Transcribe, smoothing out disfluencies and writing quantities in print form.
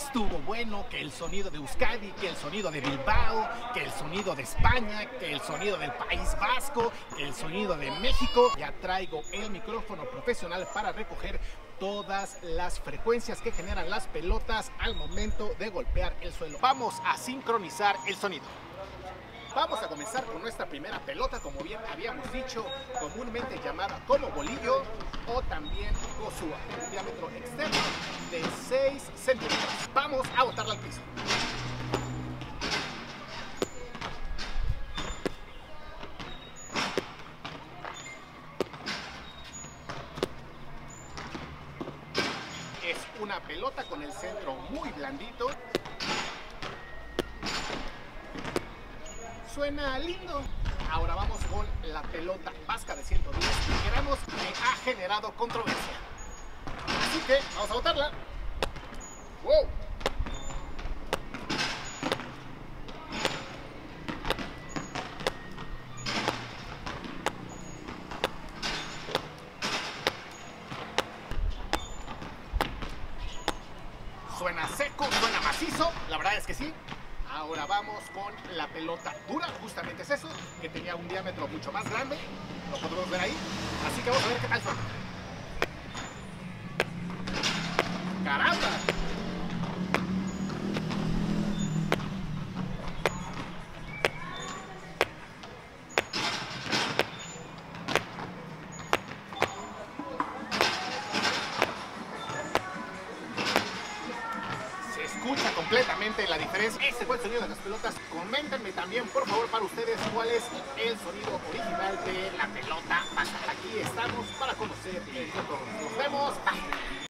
estuvo bueno, que el sonido de Euskadi, que el sonido de Bilbao, que el sonido de España, que el sonido del País Vasco, que el sonido de México. Ya traigo el micrófono profesional para recoger todas las frecuencias que generan las pelotas al momento de golpear el suelo. Vamos a sincronizar el sonido. Vamos a comenzar con nuestra primera pelota, como bien habíamos dicho, comúnmente llamada como bolillo o también gozúa, un diámetro externo de 6 centímetros. Vamos a botarla al piso. Es una pelota con el centro muy blandito. Suena lindo. Ahora vamos con la pelota vasca de 110 gramos que ha generado controversia. Así que vamos a botarla. ¡Wow! Suena seco, suena macizo, la verdad es que sí. Ahora vamos con la pelota dura, justamente es eso, que tenía un diámetro mucho más grande, lo podemos ver ahí, así que vamos a ver qué tal suena. ¡Caramba! Escucha completamente la diferencia. Este fue el sonido de las pelotas. Coméntenme también, por favor, para ustedes, cuál es el sonido original de la pelota vasca. Aquí estamos para conocer el otro. Nos vemos. Bye.